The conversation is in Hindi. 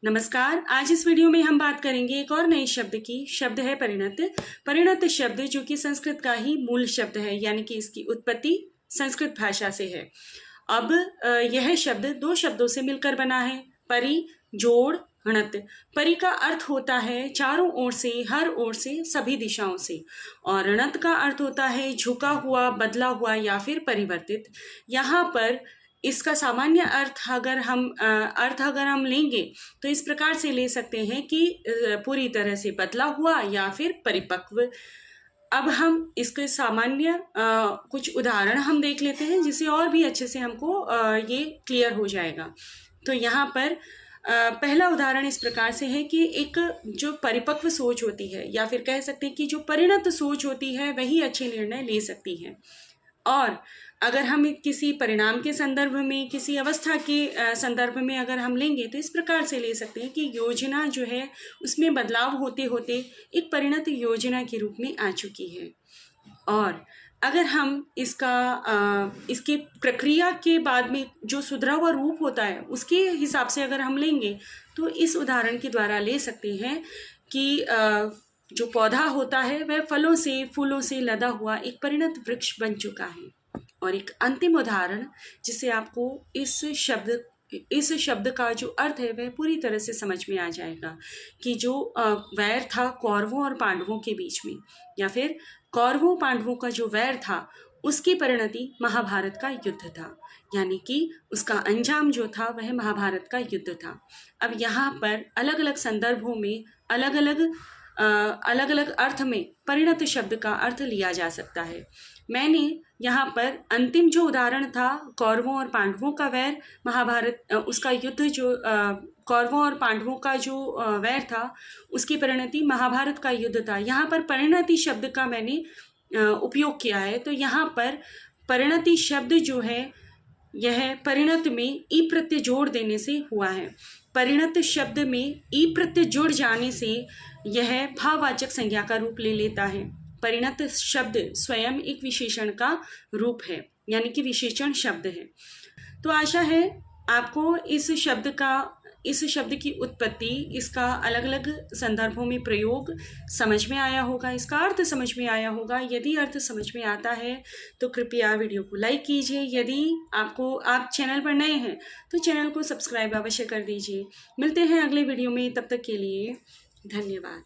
नमस्कार। आज इस वीडियो में हम बात करेंगे एक और नए शब्द की। शब्द है परिणत। परिणत शब्द जो कि संस्कृत का ही मूल शब्द है, यानी कि इसकी उत्पत्ति संस्कृत भाषा से है। अब यह शब्द दो शब्दों से मिलकर बना है, परि जोड़ णत। परि का अर्थ होता है चारों ओर से, हर ओर से, सभी दिशाओं से, और णत का अर्थ होता है झुका हुआ, बदला हुआ या फिर परिवर्तित। यहाँ पर इसका सामान्य अर्थ अगर हम लेंगे तो इस प्रकार से ले सकते हैं कि पूरी तरह से बदला हुआ या फिर परिपक्व। अब हम इसके सामान्य कुछ उदाहरण हम देख लेते हैं, जिससे और भी अच्छे से हमको ये क्लियर हो जाएगा। तो यहाँ पर पहला उदाहरण इस प्रकार से है कि एक जो परिपक्व सोच होती है, या फिर कह सकते हैं कि जो परिणत सोच होती है, वही अच्छे निर्णय ले सकती है। और अगर हम किसी परिणाम के संदर्भ में, किसी अवस्था के संदर्भ में अगर हम लेंगे तो इस प्रकार से ले सकते हैं कि योजना जो है उसमें बदलाव होते होते एक परिणत योजना के रूप में आ चुकी है। और अगर हम इसकी प्रक्रिया के बाद में जो सुधरा हुआ रूप होता है उसके हिसाब से अगर हम लेंगे तो इस उदाहरण के द्वारा ले सकते हैं कि जो पौधा होता है वह फलों से, फूलों से लदा हुआ एक परिणत वृक्ष बन चुका है। और एक अंतिम उदाहरण जिससे आपको इस शब्द का जो अर्थ है वह पूरी तरह से समझ में आ जाएगा कि जो वैर था कौरवों और पांडवों के बीच में, या फिर कौरवों पांडवों का जो वैर था उसकी परिणति महाभारत का युद्ध था, यानी कि उसका अंजाम जो था वह महाभारत का युद्ध था। अब यहाँ पर अलग अलग संदर्भों में अलग अलग अर्थ में परिणत शब्द का अर्थ लिया जा सकता है। मैंने यहाँ पर अंतिम जो उदाहरण था कौरवों और पांडवों का वैर, महाभारत उसका युद्ध, जो कौरवों और पांडवों का जो वैर था उसकी परिणति महाभारत का युद्ध था, यहाँ पर परिणति शब्द का मैंने उपयोग किया है। तो यहाँ पर परिणति शब्द जो है यह परिणत में ई प्रत्यय जोड़ देने से हुआ है। परिणत शब्द में ई प्रत्यय जुड़ जाने से यह भाववाचक संज्ञा का रूप ले लेता है। परिणत शब्द स्वयं एक विशेषण का रूप है, यानी कि विशेषण शब्द है। तो आशा है आपको इस शब्द की उत्पत्ति, इसका अलग अलग संदर्भों में प्रयोग समझ में आया होगा, इसका अर्थ समझ में आया होगा। यदि अर्थ समझ में आता है तो कृपया वीडियो को लाइक कीजिए। यदि आप चैनल पर नए हैं तो चैनल को सब्सक्राइब अवश्य कर दीजिए। मिलते हैं अगले वीडियो में, तब तक के लिए धन्यवाद।